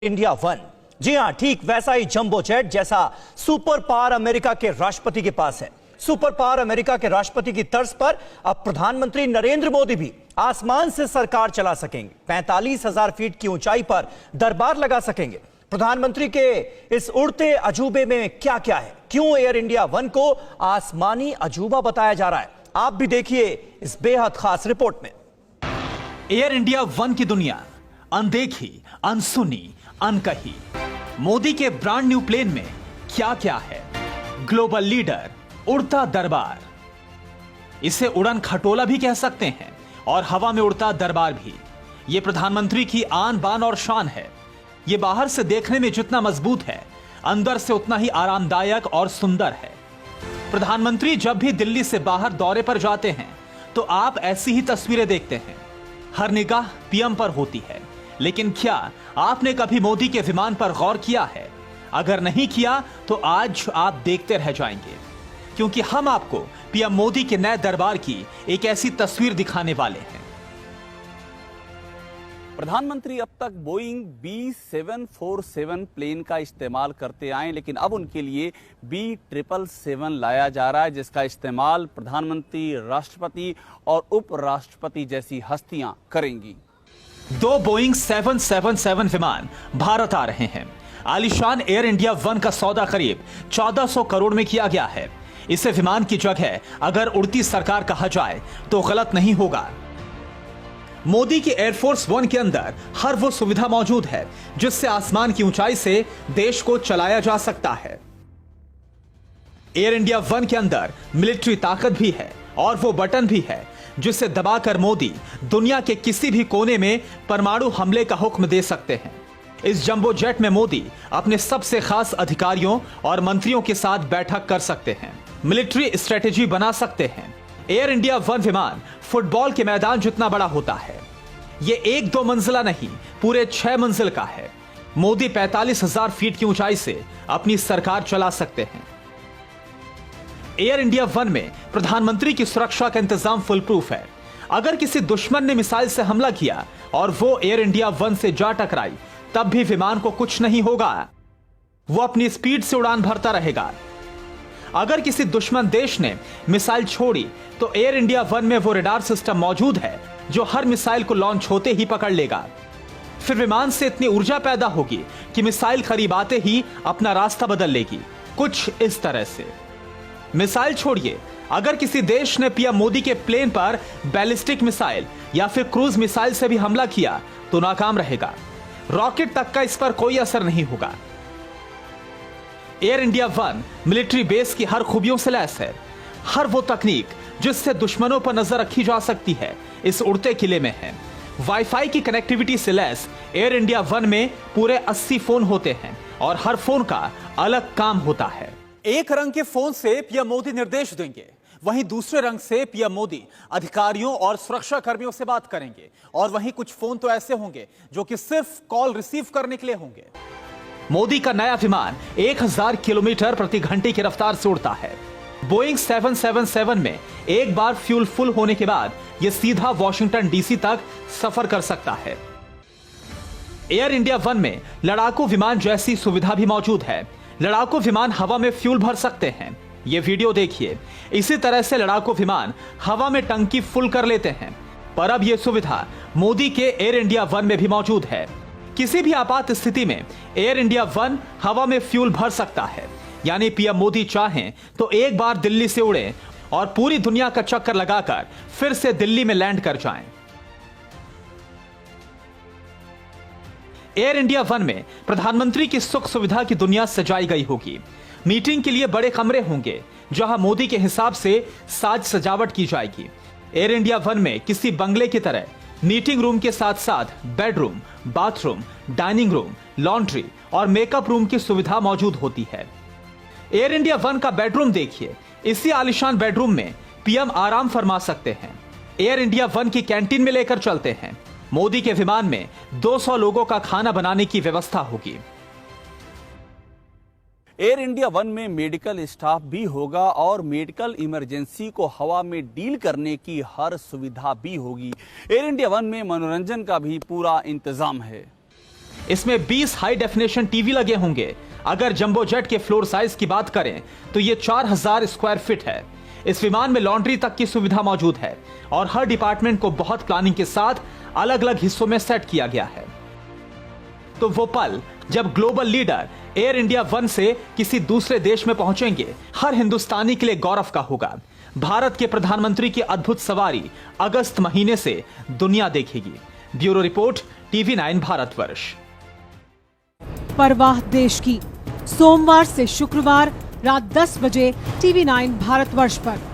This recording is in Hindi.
India one. जी हां, ठीक वैसा ही जंबो जेट जैसा सुपर पावर अमेरिका के राष्ट्रपति के पास है। सुपर पावर अमेरिका के राष्ट्रपति की तर्ज पर अब प्रधानमंत्री नरेंद्र मोदी भी आसमान से सरकार चला सकेंगे। 45,000 फीट की ऊंचाई पर दरबार लगा सकेंगे। प्रधानमंत्री के इस उड़ते अजूबे में क्या क्या है, क्यों एयर इंडिया वन को आसमानी अजूबा बताया जा रहा है, आप भी देखिए इस बेहद खास रिपोर्ट में। एयर इंडिया वन की दुनिया अनदेखी, अनसुनी, अनकही। मोदी के ब्रांड न्यू प्लेन में क्या क्या है? ग्लोबल लीडर, उड़ता दरबार, इसे उड़न खटोला भी कह सकते हैं, और हवा में उड़ता दरबार भी। यह प्रधानमंत्री की आन बान और शान है। यह बाहर से देखने में जितना मजबूत है, अंदर से उतना ही आरामदायक और सुंदर है। प्रधानमंत्री जब भी दिल्ली से बाहर दौरे पर जाते हैं तो आप ऐसी ही तस्वीरें देखते हैं। हर निगाह पीएम पर होती है, लेकिन क्या आपने कभी मोदी के विमान पर गौर किया है? अगर नहीं किया तो आज आप देखते रह जाएंगे, क्योंकि हम आपको पीएम मोदी के नए दरबार की एक ऐसी तस्वीर दिखाने वाले हैं। प्रधानमंत्री अब तक बोइंग B747 प्लेन का इस्तेमाल करते आए, लेकिन अब उनके लिए B777 लाया जा रहा है, जिसका इस्तेमाल प्रधानमंत्री, राष्ट्रपति और उपराष्ट्रपति जैसी हस्तियां करेंगी। 2 बोइंग 777 विमान भारत आ रहे हैं। आलीशान एयर इंडिया वन का सौदा करीब 1400 करोड़ में किया गया है। इसे विमान की जगह अगर उड़ती सरकार कहा जाए तो गलत नहीं होगा। मोदी की एयरफोर्स वन के अंदर हर वो सुविधा मौजूद है जिससे आसमान की ऊंचाई से देश को चलाया जा सकता है। एयर इंडिया वन के अंदर मिलिट्री ताकत भी है और वो बटन भी है जिसे दबाकर मोदी दुनिया के किसी भी कोने में परमाणु हमले का हुक्म दे सकते हैं। इस जंबो जेट में मोदी अपने सबसे खास अधिकारियों और मंत्रियों के साथ बैठक कर सकते हैं, मिलिट्री स्ट्रेटेजी बना सकते हैं। एयर इंडिया वन विमान फुटबॉल के मैदान जितना बड़ा होता है। यह 1-2 मंजिला नहीं, पूरे 6 मंजिल का है। मोदी 45,000 फीट की ऊंचाई से अपनी सरकार चला सकते हैं। एयर इंडिया वन में प्रधानमंत्री की सुरक्षा का इंतजाम फुल प्रूफ है। अगर किसी दुश्मन ने मिसाइल से हमला किया और वो एयर इंडिया वन से जा टकराई, तब भी विमान को कुछ नहीं होगा, वो अपनी स्पीड से उड़ान भरता रहेगा। अगर किसी दुश्मन देश ने मिसाइल छोड़ी तो एयर इंडिया वन में वो रडार सिस्टम मौजूद है जो हर मिसाइल को लॉन्च होते ही पकड़ लेगा। फिर विमान से इतनी ऊर्जा पैदा होगी कि मिसाइल करीब आते ही अपना रास्ता बदल लेगी, कुछ इस तरह से। मिसाइल छोड़िए, अगर किसी देश ने पीएम मोदी के प्लेन पर बैलिस्टिक मिसाइल या फिर क्रूज मिसाइल से भी हमला किया तो नाकाम रहेगा। रॉकेट तक का इस पर कोई असर नहीं होगा। Air India one military base की हर खूबियों से लैस है। हर वो तकनीक जिससे दुश्मनों पर नजर रखी जा सकती है इस उड़ते किले में है। वाईफाई की कनेक्टिविटी से लैस एयर इंडिया वन में पूरे 80 फोन होते हैं और हर फोन का अलग काम होता है। एक रंग के फोन से पीएम मोदी निर्देश देंगे, वहीं दूसरे रंग से पीएम मोदी अधिकारियों और सुरक्षा कर्मियों से बात करेंगे, और वहीं कुछ फोन तो ऐसे होंगे जो कि सिर्फ कॉल रिसीव करने के लिए होंगे। मोदी का नया विमान 1000 किलोमीटर प्रति घंटे की रफ्तार से उड़ता है। बोइंग 777 में एक बार फ्यूल फुल होने के बाद यह सीधा वॉशिंगटन डीसी तक सफर कर सकता है। एयर इंडिया वन में लड़ाकू विमान जैसी सुविधा भी मौजूद है। लड़ाकू विमान हवा में फ्यूल भर सकते हैं। ये वीडियो देखिए, इसी तरह से लड़ाकू विमान हवा में टंकी फुल कर लेते हैं। पर अब यह सुविधा मोदी के एयर इंडिया वन में भी मौजूद है। किसी भी आपात स्थिति में एयर इंडिया वन हवा में फ्यूल भर सकता है, यानी पीएम मोदी चाहें तो एक बार दिल्ली से उड़ें और पूरी दुनिया का चक्कर लगाकर फिर से दिल्ली में लैंड कर जाएं। एयर इंडिया वन में प्रधानमंत्री की सुख सुविधा की दुनिया सजाई गई होगी। मीटिंग के लिए बड़े कमरे होंगे जहां मोदी के हिसाब से साज सजावट की जाएगी। एयर इंडिया वन में किसी बंगले की तरह मीटिंग रूम के साथ साथ bedroom, bathroom, dining room, laundry और मेकअप रूम की सुविधा मौजूद होती है। एयर इंडिया वन का बेडरूम देखिए, इसी आलीशान बेडरूम में पीएम आराम फरमा सकते हैं। एयर इंडिया वन की कैंटीन में लेकर चलते हैं। मोदी के विमान में 200 लोगों का खाना बनाने की व्यवस्था होगी। एयर इंडिया वन में मेडिकल स्टाफ भी होगा और मेडिकल इमरजेंसी को हवा में डील करने की हर सुविधा भी होगी। एयर इंडिया वन में मनोरंजन का भी पूरा इंतजाम है। इसमें 20 हाई डेफिनेशन टीवी लगे होंगे। अगर जंबो जेट के फ्लोर साइज की बात करें तो ये 4000 स्क्वायर फीट है। इस विमान में लॉन्ड्री तक की सुविधा मौजूद है और हर डिपार्टमेंट को बहुत प्लानिंग के साथ अलग अलग हिस्सों में सेट किया गया है। तो वो पल जब global leader air India one से किसी दूसरे देश में पहुंचेंगे, हर हिंदुस्तानी के लिए गौरव का होगा। भारत के प्रधानमंत्री की अद्भुत सवारी अगस्त महीने से दुनिया देखेगी। Bureau report, TV9 Bharatvarsh. परवाह देश की, सोमवार से शुक्रवार रात 10 बजे TV9 भारतवर्ष पर।